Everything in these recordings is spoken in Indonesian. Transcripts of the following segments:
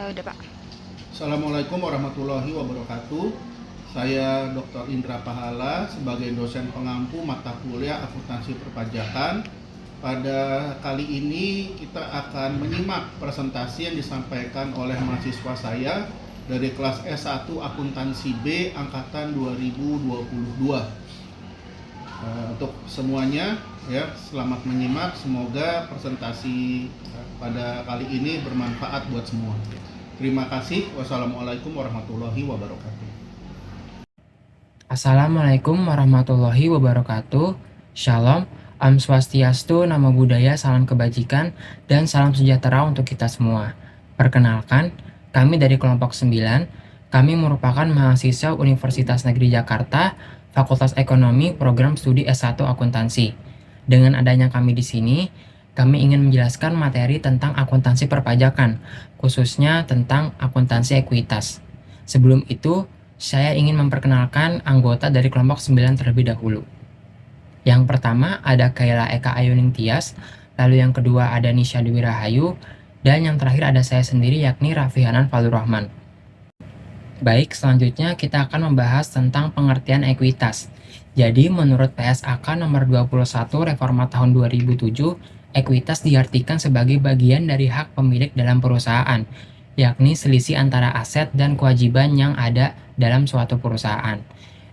Udah Pak. Assalamualaikum warahmatullahi wabarakatuh. Saya Dr. Indra Pahala sebagai dosen pengampu mata kuliah akuntansi perpajakan. Pada kali ini kita akan menyimak presentasi yang disampaikan oleh mahasiswa saya dari kelas S1 Akuntansi B angkatan 2022. Untuk semuanya ya, selamat menyimak. Semoga presentasi pada kali ini bermanfaat buat semua. Terima kasih. Wassalamualaikum warahmatullahi wabarakatuh. Assalamualaikum warahmatullahi wabarakatuh. Shalom, Om Swastiastu, Namo Buddhaya, salam kebajikan, dan salam sejahtera untuk kita semua. Perkenalkan, kami dari kelompok 9, kami merupakan mahasiswa Universitas Negeri Jakarta, Fakultas Ekonomi, Program Studi S1 Akuntansi. Dengan adanya kami di sini, kami ingin menjelaskan materi tentang akuntansi perpajakan, khususnya tentang akuntansi ekuitas. Sebelum itu, saya ingin memperkenalkan anggota dari kelompok 9 terlebih dahulu. Yang pertama ada Kayla Eka Ayuning Tias, lalu yang kedua ada Nisha Dwi Rahayu, dan yang terakhir ada saya sendiri yakni Raffi Hanan Fadlur Rahman. Baik, selanjutnya kita akan membahas tentang pengertian ekuitas. Jadi menurut PSAK nomor 21 Reforma tahun 2007, ekuitas diartikan sebagai bagian dari hak pemilik dalam perusahaan, yakni selisih antara aset dan kewajiban yang ada dalam suatu perusahaan.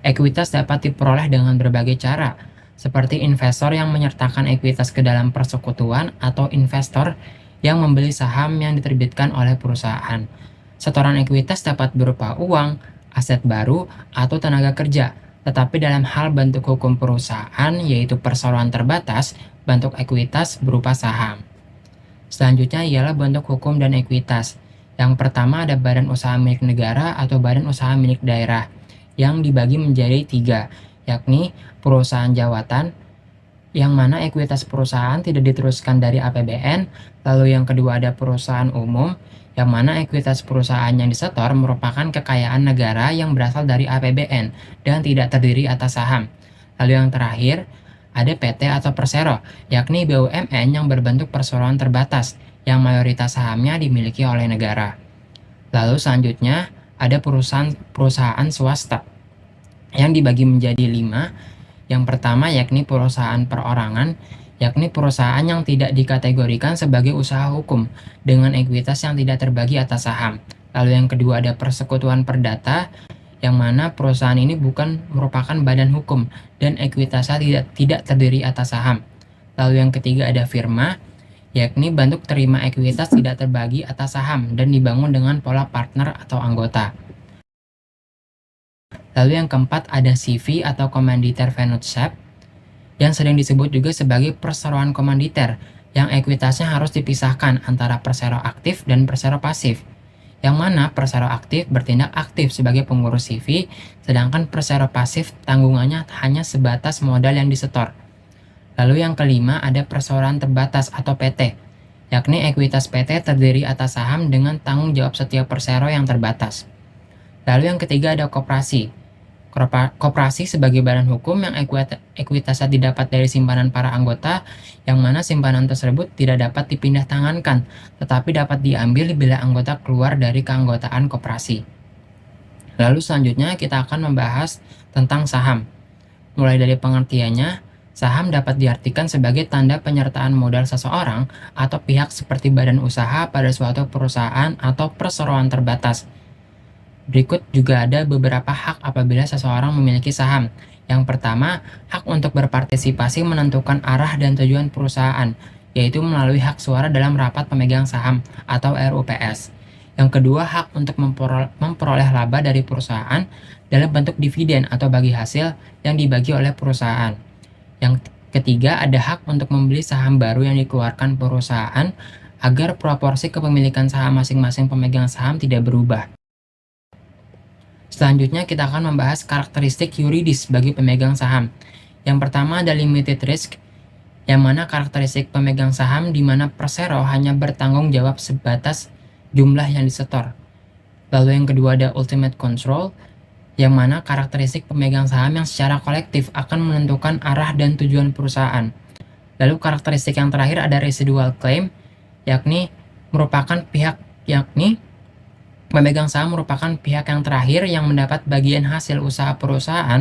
Ekuitas dapat diperoleh dengan berbagai cara, seperti investor yang menyertakan ekuitas ke dalam persekutuan atau investor yang membeli saham yang diterbitkan oleh perusahaan. Setoran ekuitas dapat berupa uang, aset baru, atau tenaga kerja, tetapi dalam hal bentuk hukum perusahaan yaitu perseroan terbatas, bentuk ekuitas berupa saham. Selanjutnya ialah bentuk hukum dan ekuitas. Yang pertama ada badan usaha milik negara atau badan usaha milik daerah yang dibagi menjadi 3, yakni perusahaan jawatan, yang mana ekuitas perusahaan tidak diteruskan dari APBN, lalu yang kedua ada perusahaan umum, yang mana ekuitas perusahaan yang disetor merupakan kekayaan negara yang berasal dari APBN dan tidak terdiri atas saham. Lalu yang terakhir, ada PT atau Persero, yakni BUMN yang berbentuk perseroan terbatas, yang mayoritas sahamnya dimiliki oleh negara. Lalu selanjutnya, ada perusahaan swasta, yang dibagi menjadi 5. Yang pertama yakni perusahaan perorangan, yakni perusahaan yang tidak dikategorikan sebagai usaha hukum dengan ekuitas yang tidak terbagi atas saham. Lalu yang kedua ada persekutuan perdata, yang mana perusahaan ini bukan merupakan badan hukum dan ekuitasnya tidak terdiri atas saham. Lalu yang ketiga ada firma, yakni bentuk terima ekuitas tidak terbagi atas saham dan dibangun dengan pola partner atau anggota. Lalu yang keempat ada CV atau Commanditaire Vennootschap, yang sering disebut juga sebagai perseroan komanditer, yang ekuitasnya harus dipisahkan antara persero aktif dan persero pasif, yang mana persero aktif bertindak aktif sebagai pengurus CV, sedangkan persero pasif tanggungannya hanya sebatas modal yang disetor. Lalu yang kelima ada perseroan terbatas atau PT, yakni ekuitas PT terdiri atas saham dengan tanggung jawab setiap persero yang terbatas. Lalu yang ketiga ada koperasi. Koperasi sebagai badan hukum yang ekuitasnya didapat dari simpanan para anggota, yang mana simpanan tersebut tidak dapat dipindah tangankan, tetapi dapat diambil bila anggota keluar dari keanggotaan koperasi. Lalu selanjutnya kita akan membahas tentang saham. Mulai dari pengertiannya, saham dapat diartikan sebagai tanda penyertaan modal seseorang atau pihak seperti badan usaha pada suatu perusahaan atau perseroan terbatas. Berikut juga ada beberapa hak apabila seseorang memiliki saham. Yang pertama, hak untuk berpartisipasi menentukan arah dan tujuan perusahaan, yaitu melalui hak suara dalam rapat pemegang saham atau RUPS. Yang kedua, hak untuk memperoleh laba dari perusahaan dalam bentuk dividen atau bagi hasil yang dibagi oleh perusahaan. Yang ketiga, ada hak untuk membeli saham baru yang dikeluarkan perusahaan agar proporsi kepemilikan saham masing-masing pemegang saham tidak berubah. Selanjutnya kita akan membahas karakteristik yuridis bagi pemegang saham. Yang pertama ada limited risk, yang mana karakteristik pemegang saham di mana persero hanya bertanggung jawab sebatas jumlah yang disetor. Lalu yang kedua ada ultimate control, yang mana karakteristik pemegang saham yang secara kolektif akan menentukan arah dan tujuan perusahaan. Lalu karakteristik yang terakhir ada residual claim, yakni merupakan pihak yakni Pemegang saham merupakan pihak yang terakhir yang mendapat bagian hasil usaha perusahaan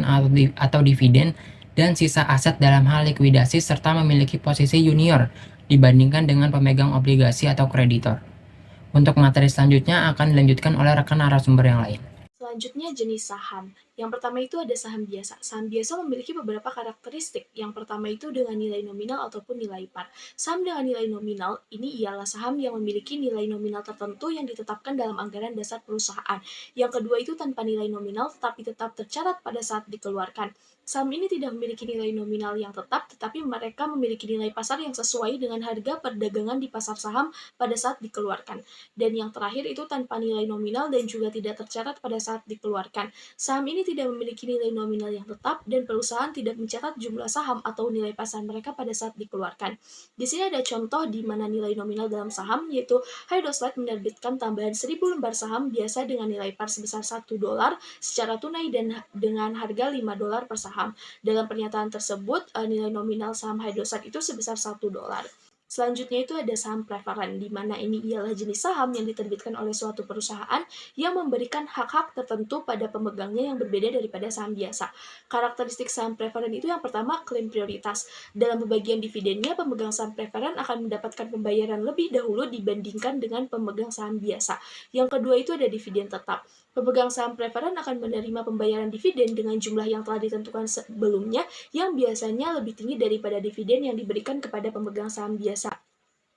atau dividen dan sisa aset dalam hal likuidasi serta memiliki posisi junior dibandingkan dengan pemegang obligasi atau kreditor. Untuk materi selanjutnya akan dilanjutkan oleh rekan narasumber yang lain. Selanjutnya jenis saham. Yang pertama itu ada saham biasa. Saham biasa memiliki beberapa karakteristik. Yang pertama itu dengan nilai nominal ataupun nilai par. Saham dengan nilai nominal ini ialah saham yang memiliki nilai nominal tertentu yang ditetapkan dalam anggaran dasar perusahaan. Yang kedua itu tanpa nilai nominal tetapi tetap tercatat pada saat dikeluarkan. Saham ini tidak memiliki nilai nominal yang tetap, tetapi mereka memiliki nilai pasar yang sesuai dengan harga perdagangan di pasar saham pada saat dikeluarkan. Dan yang terakhir itu tanpa nilai nominal dan juga tidak tercatat pada saat dikeluarkan. Saham ini tidak memiliki nilai nominal yang tetap dan perusahaan tidak mencatat jumlah saham atau nilai pasar mereka pada saat dikeluarkan. Di sini ada contoh di mana nilai nominal dalam saham, yaitu Indosat menerbitkan tambahan 1000 lembar saham biasa dengan nilai par sebesar $1 secara tunai dan dengan harga $5 per saham. Dalam pernyataan tersebut, nilai nominal saham Indosat itu sebesar $1. Selanjutnya itu ada saham preferen, di mana ini ialah jenis saham yang diterbitkan oleh suatu perusahaan yang memberikan hak-hak tertentu pada pemegangnya yang berbeda daripada saham biasa. Karakteristik saham preferen itu yang pertama, klaim prioritas. Dalam pembagian dividennya, pemegang saham preferen akan mendapatkan pembayaran lebih dahulu dibandingkan dengan pemegang saham biasa. Yang kedua itu ada dividen tetap. Pemegang saham preferen akan menerima pembayaran dividen dengan jumlah yang telah ditentukan sebelumnya, yang biasanya lebih tinggi daripada dividen yang diberikan kepada pemegang saham biasa.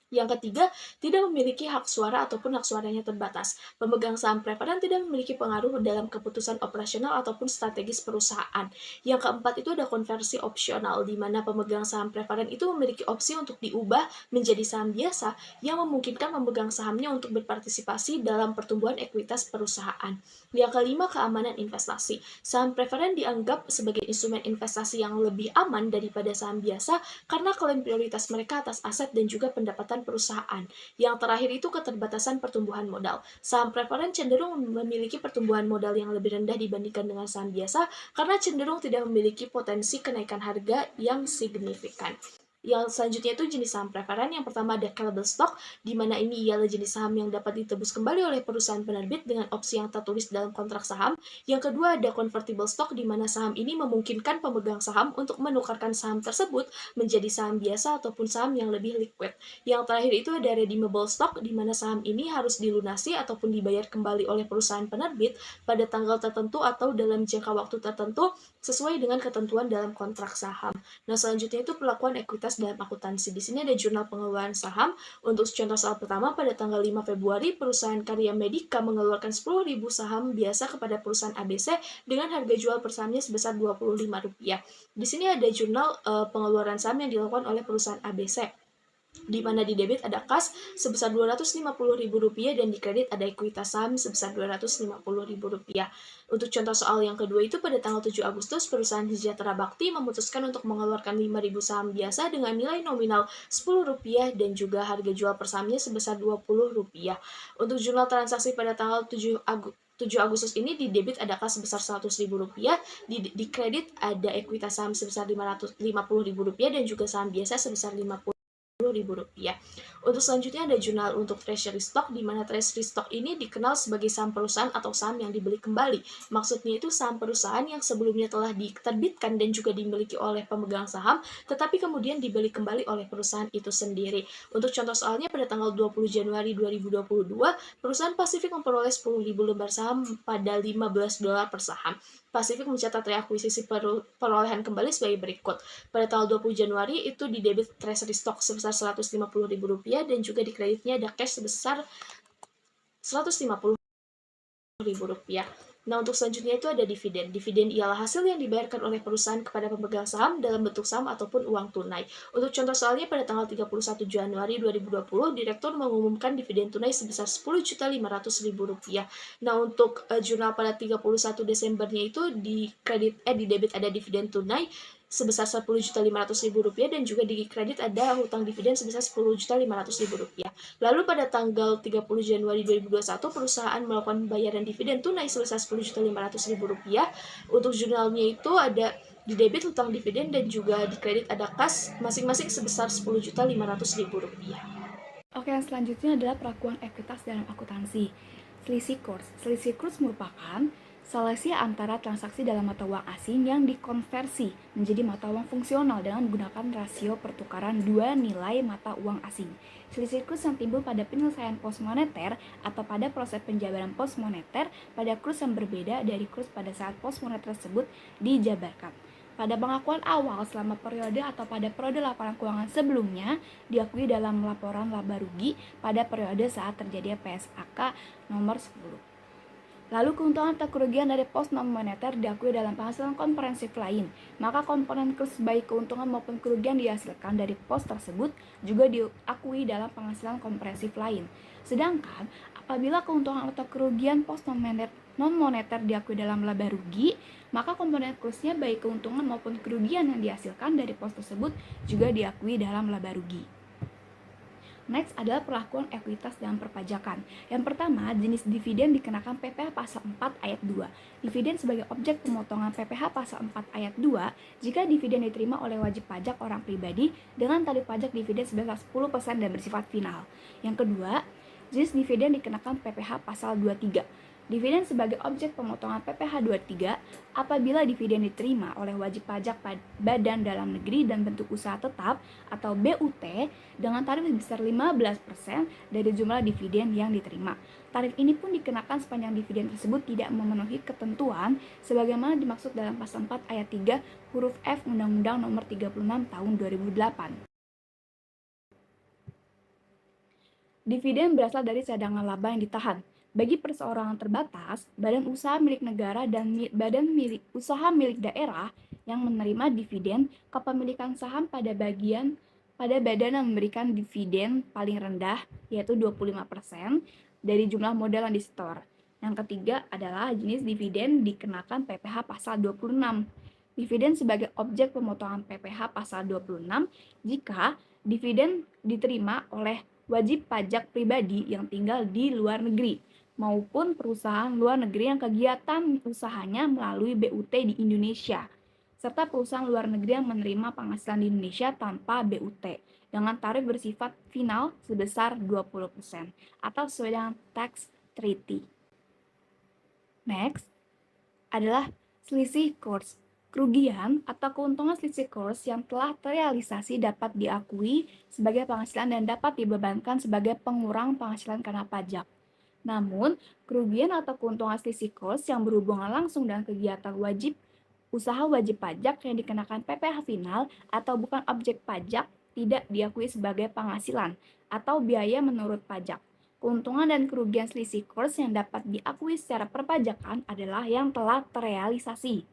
Yang ketiga, tidak memiliki hak suara ataupun hak suaranya terbatas. Pemegang saham preferen tidak memiliki pengaruh dalam keputusan operasional ataupun strategis perusahaan. Yang keempat itu ada konversi opsional, di mana pemegang saham preferen itu memiliki opsi untuk diubah menjadi saham biasa yang memungkinkan pemegang sahamnya untuk berpartisipasi dalam pertumbuhan ekuitas perusahaan. Yang kelima, keamanan investasi. Saham preferen dianggap sebagai instrumen investasi yang lebih aman daripada saham biasa karena klaim prioritas mereka atas aset dan juga pendapatan perusahaan. Yang terakhir itu keterbatasan pertumbuhan modal. Saham preferen cenderung memiliki pertumbuhan modal yang lebih rendah dibandingkan dengan saham biasa karena cenderung tidak memiliki potensi kenaikan harga yang signifikan. Yang selanjutnya itu jenis saham preferen. Yang pertama ada callable stock, di mana ini ialah jenis saham yang dapat ditebus kembali oleh perusahaan penerbit dengan opsi yang tertulis dalam kontrak saham. Yang kedua ada convertible stock, di mana saham ini memungkinkan pemegang saham untuk menukarkan saham tersebut menjadi saham biasa ataupun saham yang lebih liquid. Yang terakhir itu ada redeemable stock, di mana saham ini harus dilunasi ataupun dibayar kembali oleh perusahaan penerbit pada tanggal tertentu atau dalam jangka waktu tertentu sesuai dengan ketentuan dalam kontrak saham. Nah, selanjutnya itu perlakuan ekuitas dalam akuntansi. Di sini ada jurnal pengeluaran saham. Untuk contoh soal pertama, pada tanggal 5 Februari, perusahaan Karya Medika mengeluarkan 10.000 saham biasa kepada perusahaan ABC dengan harga jual per sahamnya sebesar Rp25. Di sini ada jurnal pengeluaran saham yang dilakukan oleh perusahaan ABC, di mana di debit ada kas sebesar Rp250.000 dan di kredit ada ekuitas saham sebesar Rp250.000. Untuk contoh soal yang kedua itu pada tanggal 7 Agustus, perusahaan Sejahtera Bakti memutuskan untuk mengeluarkan 5.000 saham biasa dengan nilai nominal Rp10 dan juga harga jual per sahamnya sebesar Rp20. Untuk jurnal transaksi pada tanggal 7 Agustus ini di debit ada kas sebesar Rp100.000, di kredit ada ekuitas saham sebesar Rp50.000 dan juga saham biasa sebesar Rp50.000. Untuk selanjutnya ada jurnal untuk treasury stock, di mana treasury stock ini dikenal sebagai saham perusahaan atau saham yang dibeli kembali. Maksudnya itu saham perusahaan yang sebelumnya telah diterbitkan dan juga dimiliki oleh pemegang saham, tetapi kemudian dibeli kembali oleh perusahaan itu sendiri. Untuk contoh soalnya pada tanggal 20 Januari 2022, perusahaan Pasifik memperoleh 10.000 lembar saham pada $15 per saham. Pasifik mencatat reakuisisi perolehan kembali sebagai berikut. Pada tanggal 20 Januari itu di debit treasury stock sebesar Rp150.000 dan juga di kreditnya ada cash sebesar Rp150.000. Nah, untuk selanjutnya itu ada dividen. Dividen ialah hasil yang dibayarkan oleh perusahaan kepada pemegang saham dalam bentuk saham ataupun uang tunai. Untuk contoh soalnya pada tanggal 31 Januari 2020, direktur mengumumkan dividen tunai sebesar Rp10.500.000. Nah, untuk jurnal pada 31 Desembernya itu di debit ada dividen tunai sebesar Rp10.500.000 dan juga di kredit ada hutang dividen sebesar Rp10.500.000. Lalu pada tanggal 30 Januari 2021, perusahaan melakukan pembayaran dividen tunai sebesar Rp10.500.000. Untuk jurnalnya itu ada di debit hutang dividen dan juga di kredit ada kas masing-masing sebesar Rp10.500.000. Oke, yang selanjutnya adalah perlakuan ekuitas dalam akuntansi. selisih kurs. Selisih kurs merupakan selisih antara transaksi dalam mata uang asing yang dikonversi menjadi mata uang fungsional dengan menggunakan rasio pertukaran dua nilai mata uang asing. Selisih kurs yang timbul pada penyelesaian pos moneter atau pada proses penjabaran pos moneter pada kurs yang berbeda dari kurs pada saat pos moneter tersebut dijabarkan. Pada pengakuan awal selama periode atau pada periode laporan keuangan sebelumnya diakui dalam laporan laba rugi pada periode saat terjadi PSAK nomor 10. Lalu keuntungan atau kerugian dari pos non-moneter diakui dalam penghasilan komprehensif lain, maka komponen kurs baik keuntungan maupun kerugian dihasilkan dari pos tersebut juga diakui dalam penghasilan komprehensif lain. Sedangkan apabila keuntungan atau kerugian pos non-moneter diakui dalam laba rugi, maka komponen kursnya baik keuntungan maupun kerugian yang dihasilkan dari pos tersebut juga diakui dalam laba rugi. Next adalah perlakuan ekuitas dalam perpajakan. Yang pertama, jenis dividen dikenakan PPh pasal 4 ayat 2. Dividen sebagai objek pemotongan PPh pasal 4 ayat 2 jika dividen diterima oleh wajib pajak orang pribadi dengan tarif pajak dividen sebesar 10% dan bersifat final. Yang kedua, jenis dividen dikenakan PPh pasal 23. Dividen sebagai objek pemotongan PPh 23 apabila dividen diterima oleh wajib pajak badan dalam negeri dan bentuk usaha tetap atau BUT dengan tarif sebesar 15% dari jumlah dividen yang diterima. Tarif ini pun dikenakan sepanjang dividen tersebut tidak memenuhi ketentuan sebagaimana dimaksud dalam pasal 4 ayat 3 huruf F Undang-Undang Nomor 36 Tahun 2008. Dividen berasal dari cadangan laba yang ditahan. Bagi perseorangan terbatas, badan usaha milik negara dan badan usaha milik daerah yang menerima dividen kepemilikan saham pada badan yang memberikan dividen paling rendah yaitu 25% dari jumlah modal yang disetor. Yang ketiga adalah jenis dividen dikenakan PPh pasal 26. Dividen sebagai objek pemotongan PPh pasal 26 jika dividen diterima oleh wajib pajak pribadi yang tinggal di luar negeri maupun perusahaan luar negeri yang kegiatan usahanya melalui BUT di Indonesia, serta perusahaan luar negeri yang menerima penghasilan di Indonesia tanpa BUT dengan tarif bersifat final sebesar 20% atau sesuai dengan tax treaty. Next adalah selisih kurs. Kerugian atau keuntungan selisih kurs yang telah terrealisasi dapat diakui sebagai penghasilan dan dapat dibebankan sebagai pengurang penghasilan karena pajak. Namun, kerugian atau keuntungan selisih kurs yang berhubungan langsung dengan kegiatan usaha wajib pajak yang dikenakan PPh final atau bukan objek pajak tidak diakui sebagai penghasilan atau biaya menurut pajak. Keuntungan dan kerugian selisih kurs yang dapat diakui secara perpajakan adalah yang telah terrealisasi,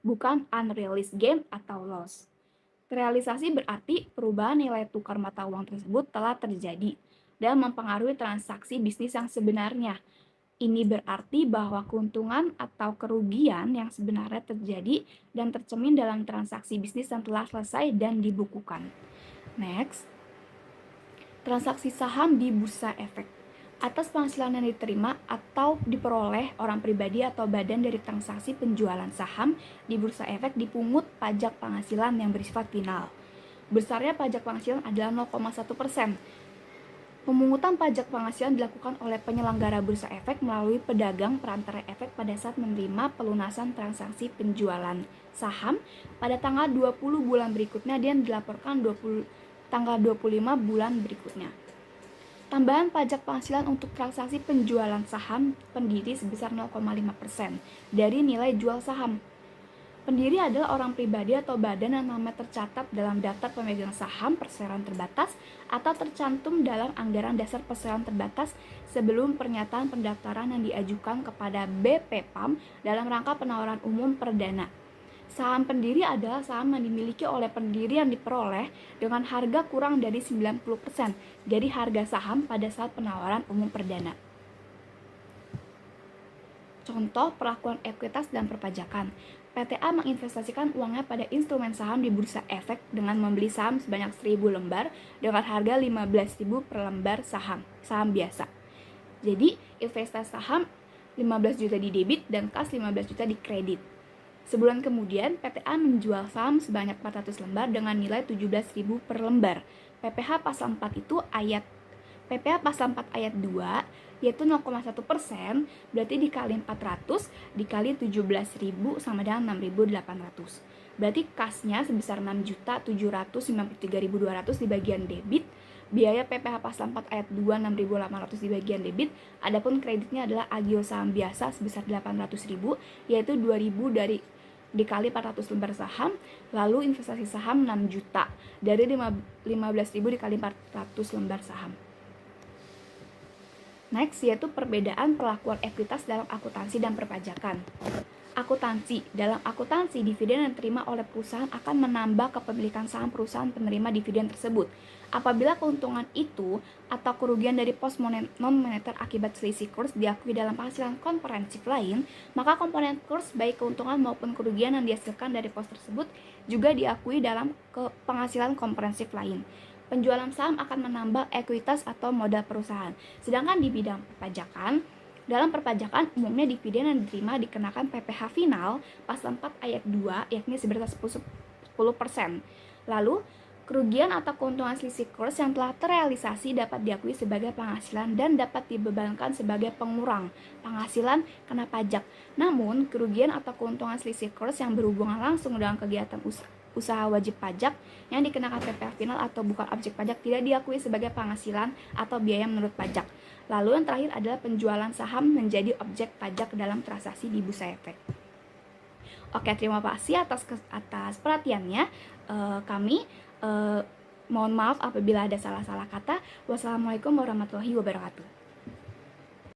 bukan unrealized gain atau loss. Terrealisasi berarti perubahan nilai tukar mata uang tersebut telah terjadi dan mempengaruhi transaksi bisnis yang sebenarnya. Ini berarti bahwa keuntungan atau kerugian yang sebenarnya terjadi dan tercermin dalam transaksi bisnis yang telah selesai dan dibukukan. Next, transaksi saham di bursa efek. Atas penghasilan yang diterima atau diperoleh orang pribadi atau badan dari transaksi penjualan saham di bursa efek dipungut pajak penghasilan yang bersifat final. Besarnya pajak penghasilan adalah 0,1%. Pemungutan pajak penghasilan dilakukan oleh penyelenggara bursa efek melalui pedagang perantara efek pada saat menerima pelunasan transaksi penjualan saham pada tanggal 20 bulan berikutnya dan dilaporkan tanggal 25 bulan berikutnya. Tambahan pajak penghasilan untuk transaksi penjualan saham pendiri sebesar 0,5% dari nilai jual saham. Pendiri adalah orang pribadi atau badan yang namanya tercatat dalam daftar pemegang saham perseroan terbatas atau tercantum dalam anggaran dasar perseroan terbatas sebelum pernyataan pendaftaran yang diajukan kepada BPPAM dalam rangka penawaran umum perdana. Saham pendiri adalah saham yang dimiliki oleh pendiri yang diperoleh dengan harga kurang dari 90% dari harga saham pada saat penawaran umum perdana. Contoh perlakuan ekuitas dan perpajakan. PTA menginvestasikan uangnya pada instrumen saham di bursa efek dengan membeli saham sebanyak 1.000 lembar dengan harga 15.000 per lembar saham biasa. Jadi, investasi saham 15 juta di debit dan kas 15 juta di kredit. Sebulan kemudian, PTA menjual saham sebanyak 400 lembar dengan nilai 17.000 per lembar. PPh pasal 4 itu ayat PPh pasal 4 ayat 2 yaitu 0,1%, berarti dikali 400 dikali 17.000 sama dengan 6.800. Berarti kasnya sebesar 6.793.200 di bagian debit, biaya PPh pasal 4 ayat 2 6.800 di bagian debit, adapun kreditnya adalah agio saham biasa sebesar 800.000 yaitu 2.000 dikali 400 lembar saham, lalu investasi saham 6 juta dari 15.000 dikali 400 lembar saham. Next yaitu perbedaan perlakuan ekuitas dalam akuntansi dan perpajakan. Akuntansi. Dalam akuntansi, dividen yang diterima oleh perusahaan akan menambah kepemilikan saham perusahaan penerima dividen tersebut. Apabila keuntungan itu atau kerugian dari pos non-moneter akibat selisih kurs diakui dalam penghasilan komprehensif lain, maka komponen kurs baik keuntungan maupun kerugian yang dihasilkan dari pos tersebut juga diakui dalam penghasilan komprehensif lain. Penjualan saham akan menambah ekuitas atau modal perusahaan. Sedangkan di bidang perpajakan, dalam perpajakan umumnya dividen yang diterima dikenakan PPh final pasal 4 ayat 2 yakni sebesar 10%. Lalu, kerugian atau keuntungan selisih kurs yang telah terrealisasi dapat diakui sebagai penghasilan dan dapat dibebankan sebagai pengurang penghasilan kena pajak. Namun, kerugian atau keuntungan selisih kurs yang berhubungan langsung dengan kegiatan usaha wajib pajak yang dikenakan PPh final atau bukan objek pajak tidak diakui sebagai penghasilan atau biaya menurut pajak. Lalu yang terakhir adalah penjualan saham menjadi objek pajak dalam transaksi di Bursa Efek. Oke, terima kasih atas perhatiannya. Kami mohon maaf apabila ada salah-salah kata. Wassalamualaikum warahmatullahi wabarakatuh.